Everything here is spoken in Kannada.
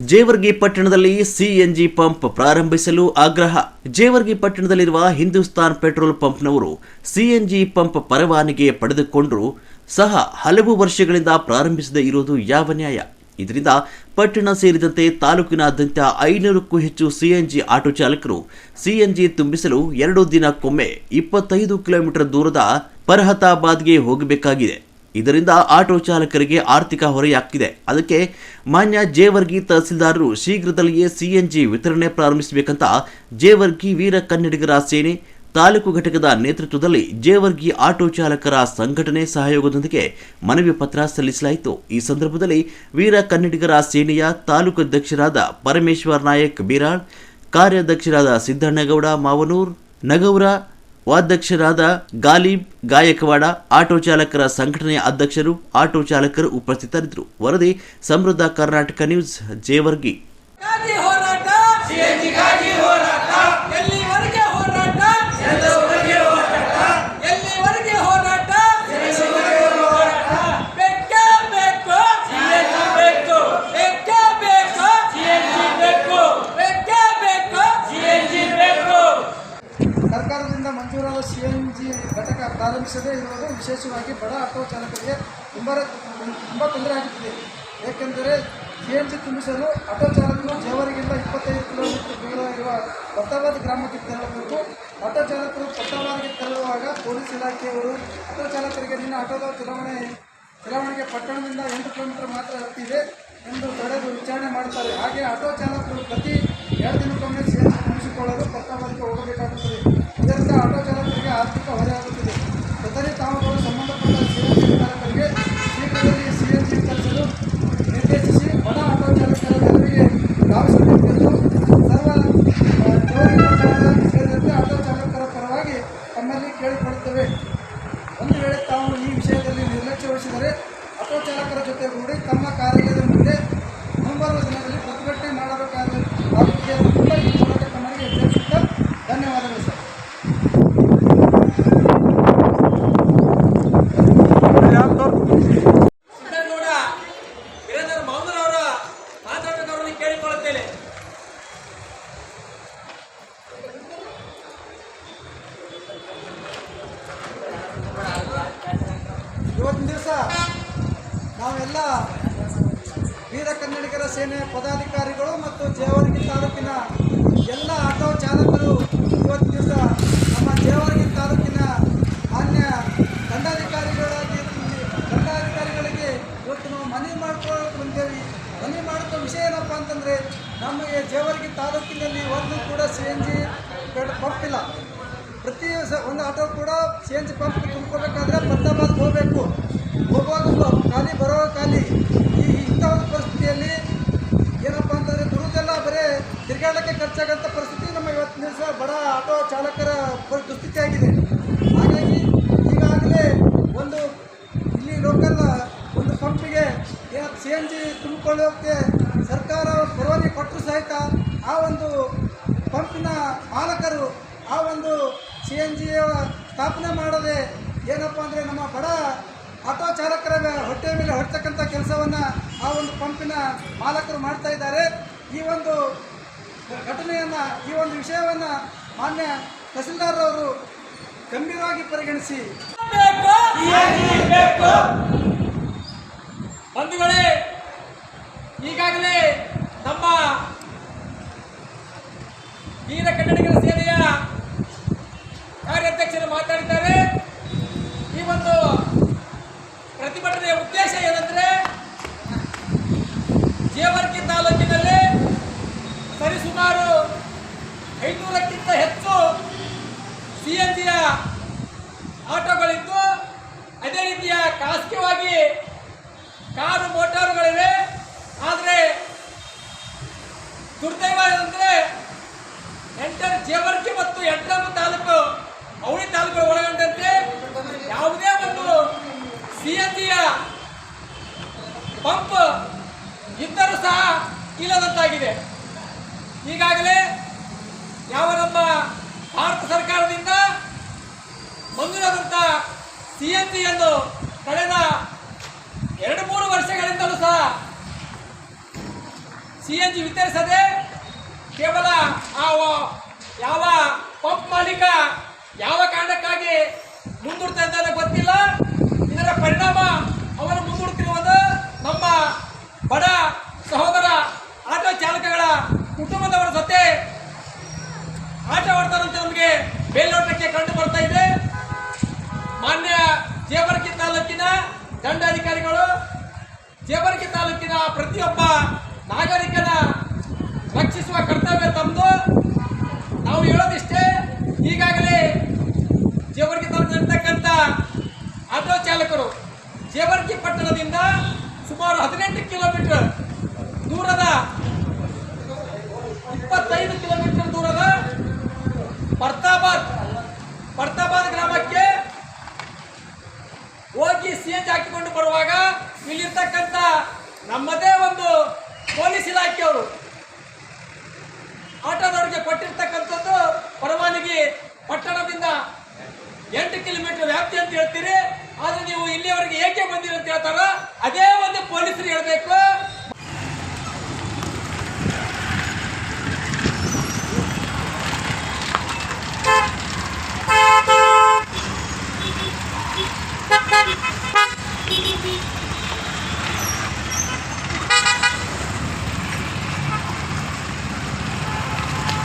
ಜೇವರ್ಗಿ ಪಟ್ಟಣದಲ್ಲಿ ಸಿಎನ್ಜಿ ಪಂಪ್ ಪ್ರಾರಂಭಿಸಲು ಆಗ್ರಹ. ಜೇವರ್ಗಿ ಪಟ್ಟಣದಲ್ಲಿರುವ ಹಿಂದೂಸ್ತಾನ್ ಪೆಟ್ರೋಲ್ ಪಂಪ್ನವರು ಸಿಎನ್ಜಿ ಪಂಪ್ ಪರವಾನಗಿ ಪಡೆದುಕೊಂಡರೂ ಸಹ ಹಲವು ವರ್ಷಗಳಿಂದ ಪ್ರಾರಂಭಿಸದೇ ಇರುವುದು ಯಾವ ನ್ಯಾಯ? ಇದರಿಂದ ಪಟ್ಟಣ ಸೇರಿದಂತೆ ತಾಲೂಕಿನಾದ್ಯಂತ 500ಕ್ಕೂ ಹೆಚ್ಚು ಸಿಎನ್ಜಿ ಆಟೋ ಚಾಲಕರು ಸಿಎನ್ಜಿ ತುಂಬಿಸಲು 2 ದಿನಕ್ಕೊಮ್ಮೆ 25 ಕಿಲೋಮೀಟರ್ ದೂರದ ಫರ್ಹತಾಬಾದ್ಗೆ ಹೋಗಬೇಕಾಗಿದೆ. ಇದರಿಂದ ಆಟೋ ಚಾಲಕರಿಗೆ ಆರ್ಥಿಕ ಹೊರೆಯಾಗ್ತಿದೆ. ಅದಕ್ಕೆ ಮಾನ್ಯ ಜೇವರ್ಗಿ ತಹಸೀಲ್ದಾರರು ಶೀಘ್ರದಲ್ಲಿಯೇ ಸಿಎನ್ಜಿ ವಿತರಣೆ ಪ್ರಾರಂಭಿಸಬೇಕಂತ ಜೇವರ್ಗಿ ವೀರ ಕನ್ನಡಿಗರ ಸೇನೆ ತಾಲೂಕು ಘಟಕದ ನೇತೃತ್ವದಲ್ಲಿ ಜೇವರ್ಗಿ ಆಟೋ ಚಾಲಕರ ಸಂಘಟನೆ ಸಹಯೋಗದೊಂದಿಗೆ ಮನವಿ ಪತ್ರ ಸಲ್ಲಿಸಲಾಯಿತು. ಈ ಸಂದರ್ಭದಲ್ಲಿ ವೀರ ಕನ್ನಡಿಗರ ಸೇನೆಯ ತಾಲೂಕು ಅಧ್ಯಕ್ಷರಾದ ಪರಮೇಶ್ವರ್ ನಾಯಕ್ ಬೀರಾಳ್, ಕಾರ್ಯಾಧ್ಯಕ್ಷರಾದ ಸಿದ್ದಣ್ಣಗೌಡ ಮಾವನೂರ್, ನಗೌರ, ಉಪಾಧ್ಯಕ್ಷರಾದ ಗಾಲಿಬ್ ಗಾಯಕವಾಡ, ಆಟೋ ಚಾಲಕರ ಸಂಘಟನೆಯ ಅಧ್ಯಕ್ಷರು, ಆಟೋ ಚಾಲಕರು ಉಪಸ್ಥಿತರಿದ್ದರು. ವರದಿ ಸಮೃದ್ಧ ಕರ್ನಾಟಕ ನ್ಯೂಸ್, ಜೇವರ್ಗಿ. ಸರ್ಕಾರದಿಂದ ಮಂಜೂರಾದ ಸಿಎನ್ಜಿ ಘಟಕ ಪ್ರಾರಂಭಿಸದೇ ಇರುವುದು ವಿಶೇಷವಾಗಿ ಬಡ ಆಟೋ ಚಾಲಕರಿಗೆ ತುಂಬ ತೊಂದರೆ ಆಗುತ್ತಿದೆ. ಏಕೆಂದರೆ ಸಿಎನ್ಜಿ ತುಂಬಿಸಲು ಆಟೋ ಚಾಲಕರು ಜೇವರ್ಗಿಯಿಂದ 25 ಕಿಲೋಮೀಟರ್ ದೂರ ಇರುವ ಫರ್ಹತಾಬಾದ್ ಗ್ರಾಮಕ್ಕೆ ತೆರಳಬೇಕು. ಆಟೋ ಚಾಲಕರು ಫರ್ಹತಾಬಾದ್ಗೆ ತೆರಳುವಾಗ ಪೊಲೀಸ್ ಇಲಾಖೆಯವರು ಆಟೋ ಚಾಲಕರಿಗೆ ನಿನ್ನ ಆಟೋದ ಚಲಾವಣೆಗೆ ಪಟ್ಟಣದಿಂದ 8 ಕಿಲೋಮೀಟರ್ ಮಾತ್ರ ಆಗ್ತಿದೆ ಎಂದು ತಡೆದು ವಿಚಾರಣೆ ಮಾಡುತ್ತಾರೆ. ಹಾಗೆ ಆಟೋ ಚಾಲಕರು ಪ್ರತಿ 2 ದಿನಕ್ಕೊಮ್ಮೆ ಸಿಎನ್ಜಿ ತುಂಬಿಸಿಕೊಳ್ಳಲು ಫರ್ಹತಾಬಾದ್ಗೆ ಹೋಗಬೇಕಾಗುತ್ತದೆ. ಇದರಿಂದ ಆಟೋ ಚಾಲಕರಿಗೆ ಆರ್ಥಿಕ ಹೊರೆಯಾಗುತ್ತಿದೆ. ಜೊತೆಗೆ ತಾವುಗಳು ಸಂಬಂಧಪಟ್ಟ ಸಿಎನ್ಜಿ ಚಾಲಕರಿಗೆ ಶೀಘ್ರದಲ್ಲಿ ಸಿಎನ್ಜಿ ವಿತರಿಸಲು ನಿರ್ದೇಶಿಸಿ ಬಡ ಆಟೋ ಚಾಲಕರ ನೆರವಿಗೆ ಧಾವಿಸಬೇಕೆಂದು ಸರ್ವ ಜೇವರ್ಗಿ ಪಟ್ಟಣದ ಸೇರಿದಂತೆ ಆಟೋ ಚಾಲಕರ ಪರವಾಗಿ ತಮ್ಮಲ್ಲಿ ಕೇಳಿಕೊಳ್ಳುತ್ತೇವೆ. ಒಂದು ವೇಳೆ ತಾವು ಈ ವಿಷಯದಲ್ಲಿ ನಿರ್ಲಕ್ಷ್ಯ ವಹಿಸಿದರೆ ಆಟೋ ಚಾಲಕರ ಜೊತೆಗೂಡಿ ತಮ್ಮ ಕಾರ್ಯಾಲಯದ ಮುಂದೆ ಮುಂಬರುವ ದಿನದಲ್ಲಿ ಪ್ರತಿಭಟನೆ ಮಾಡಬೇಕಾಗುತ್ತದೆ ಎಂಬ ಈ ಮೂಲಕ ತಮಗೆ ಎಚ್ಚರಿಸುತ್ತಾ ಧನ್ಯವಾದಗಳು ಸರ್. ಇವತ್ತಿನ ದಿವಸ ನಾವೆಲ್ಲ ವೀರ ಕನ್ನಡಿಗರ ಸೇನೆ ಪದಾಧಿಕಾರಿಗಳು ಮತ್ತು ಜೇವರ್ಗಿ ತಾಲೂಕಿನ ಎಲ್ಲ ಆಟೋ ಚಾಲಕರು ಇವತ್ತಿನ ದಿವಸ ನಮ್ಮ ಜೇವರ್ಗಿ ತಾಲೂಕಿನ ಮಾನ್ಯ ದಂಡಾಧಿಕಾರಿಗಳಿಗೆ ಇವತ್ತು ನಾವು ಮನವಿ ಮಾಡ್ಕೊಳ್ಳೋಕೆ ಬಂದೇವಿ. ಮನವಿ ಮಾಡುವ ವಿಷಯ ಏನಪ್ಪ ಅಂತಂದರೆ, ನಮಗೆ ಜೇವರ್ಗಿ ತಾಲೂಕಿನಲ್ಲಿ ಒಂದು ಕೂಡ ಸಿಎನ್ಜಿ ಪಂಪ್ ಇಲ್ಲ. ಪ್ರತಿ ಒಂದು ಆಟೋ ಕೂಡ ಸಿಎನ್ಜಿ ಪಂಪ್ ತುಂಬ್ಕೋಬೇಕಾದ್ರೆ ಫರ್ಹತಾಬಾದ್ಗೆ ಹೋಗಬೇಕು. ಹೋಗುವಾಗ ಖಾಲಿ, ಬರುವಾಗ ಖಾಲಿ. ಇಂಥ ಒಂದು ಪರಿಸ್ಥಿತಿಯಲ್ಲಿ ಏನಪ್ಪ ಅಂತಂದರೆ ದುಡಿದೆಲ್ಲ ಬರೀ ತಿರುಗಾಡಲಿಕ್ಕೆ ಖರ್ಚಾಗಂಥ ಪರಿಸ್ಥಿತಿ ನಮ್ಮ ಇವತ್ತಿನ ದಿವಸ ಬಡ ಆಟೋ ಚಾಲಕರ ದುಸ್ಥಿತಿ ಆಗಿದೆ. ಹಾಗಾಗಿ ಈಗಾಗಲೇ ಒಂದು ಇಲ್ಲಿ ಲೋಕಲ್ ಒಂದು ಪಂಪಿಗೆ ಸಿಎನ್ಜಿ ತುಂಬಿಕೊಳ್ಳೋಕ್ಕೆ ಸರ್ಕಾರ ಪರವಾನಗಿ ಕೊಟ್ಟರು ಸಹಿತ ಆ ಒಂದು ಪಂಪಿನ ಮಾಲಕರು ಆ ಒಂದು ಸಿಎನ್ಜಿಯ ಸ್ಥಾಪನೆ ಮಾಡದೆ ಏನಪ್ಪ ಅಂದರೆ ನಮ್ಮ ಬಡ ಆಟೋ ಚಾಲಕರ ಹೊಟ್ಟೆ ಮೇಲೆ ಹೊಡ್ತಕ್ಕಂಥ ಕೆಲಸವನ್ನು ಆ ಒಂದು ಪಂಪಿನ ಮಾಲಕರು ಮಾಡ್ತಾ ಇದ್ದಾರೆ. ಈ ಒಂದು ಘಟನೆಯನ್ನು, ಈ ಒಂದು ವಿಷಯವನ್ನು ಮಾನ್ಯ ತಹಸೀಲ್ದಾರರವರು ಗಂಭೀರವಾಗಿ ಪರಿಗಣಿಸಿ ಬಂಧುಗಳೇ, ಈಗಾಗಲೇ ನಮ್ಮ ವೀರ ಕನ್ನಡಿಗರ ಸೇನೆಯ ಕಾರ್ಯಾಧ್ಯಕ್ಷರು ಮಾತಾಡಿದ್ದಾರೆ. ಈ ಒಂದು ಪ್ರತಿಭಟನೆಯ ಉದ್ದೇಶ ಏನಂದರೆ, ಜೇವರ್ಗಿ ತಾಲೂಕಿನಲ್ಲಿ ಸರಿಸುಮಾರು 500ಕ್ಕಿಂತ ಹೆಚ್ಚು ಸಿಎನ್ಜಿಯ ಆಟೋಗಳಿದ್ದು, ಅದೇ ರೀತಿಯ ಖಾಸಗಿಯಾಗಿ ಕಾರು ಮೋಟಾರುಗಳಿವೆ. ಆದರೆ ದುರ್ದೈವ ಅಂದರೆ ಜೇವರ್ಗಿ ಮತ್ತು ಯಡ್ರಾಮ ತಾಲೂಕು, ಅವಳಿ ತಾಲೂಕು ಒಳಗೊಂಡಂತೆ ಯಾವುದೇ ಒಂದು ಸಿಎನ್ಜಿಯ ಪಂಪ್ ಇದ್ದರೂ ಸಹ ಇಲ್ಲದಂತಾಗಿದೆ. ಈಗಾಗಲೇ ಯಾವ ನಮ್ಮ ಭಾರತ ಸರ್ಕಾರದಿಂದ ಮಂಜೂರಾದಂಥ ಸಿಎನ್ಜಿಯನ್ನು ಕಳೆದ 2-3 ವರ್ಷಗಳಿಂದಲೂ ಸಹ CNG ವಿತರಿಸದೆ ಕೇವಲ ಯಾವ ಪಂಪ್ ಮಾಲೀಕ ಯಾವ ಕಾರಣಕ್ಕಾಗಿ ಮುಂದೂಡ್ತಾ ಇದ್ದಾನೆ ಗೊತ್ತಿಲ್ಲ. ಇದರ ಪರಿಣಾಮ ಅವರು ಮುಂದೂಡುತ್ತಿರುವುದು ನಮ್ಮ ಬಡ ಸಹೋದರ ಆಟೋ ಚಾಲಕಗಳ ಕುಟುಂಬದವರ ಜೊತೆ ಆಟವಾಡ್ತಾರಂತೆ ನಮಗೆ ಮೇಲ್ನೋಟಕ್ಕೆ ಕಂಡು ಬರ್ತಾ ಇದೆ. ಮಾನ್ಯ ಜೇವರ್ಗಿ ತಾಲೂಕಿನ ದಂಡಾಧಿಕಾರಿಗಳು ಜೇವರ್ಗಿ ತಾಲೂಕಿನ ಪ್ರತಿಯೊಬ್ಬ ನಾಗರಿಕನ ರಕ್ಷಿಸುವ ಕರ್ತವ್ಯ ತಮ್ಮದು. ನಾವು ಹೇಳೋದಿಷ್ಟೇ, ಈಗಾಗಲೇ ಜೇವರ್ಗಿ ತಾಲೂಕಿನಲ್ಲಿರ್ತಕ್ಕಂಥ ಆಟೋ ಚಾಲಕರು ಜೇವರ್ಗಿ ಪಟ್ಟಣದಿಂದ ಸುಮಾರು 18 ಕಿಲೋಮೀಟರ್ ದೂರದ 25 ಕಿಲೋಮೀಟರ್ ದೂರದ ಪರ್ತಾಬಾದ್ ಗ್ರಾಮಕ್ಕೆ ಹೋಗಿ CNG ಹಾಕಿಕೊಂಡು ಬರುವಾಗ ಇಲ್ಲಿರ್ತಕ್ಕಂಥ ನಮ್ಮದೇ ಒಂದು ಪೊಲೀಸ್ ಇಲಾಖೆಯವರು ಆಟೋದವರಿಗೆ ಕೊಟ್ಟಿರ್ತಕ್ಕಂಥದ್ದು ಪರವಾನಗಿ ಪಟ್ಟಣದಿಂದ 8 ಕಿಲೋಮೀಟರ್ ವ್ಯಾಪ್ತಿ ಅಂತ ಹೇಳ್ತೀರಿ, ಆದ್ರೆ ನೀವು ಇಲ್ಲಿಯವರೆಗೆ ಏಕೆ ಬಂದಿರಿ ಅಂತ ಹೇಳ್ತಾರ. ಅದೇ ಒಂದು ಪೊಲೀಸರು ಹೇಳ್ಬೇಕು.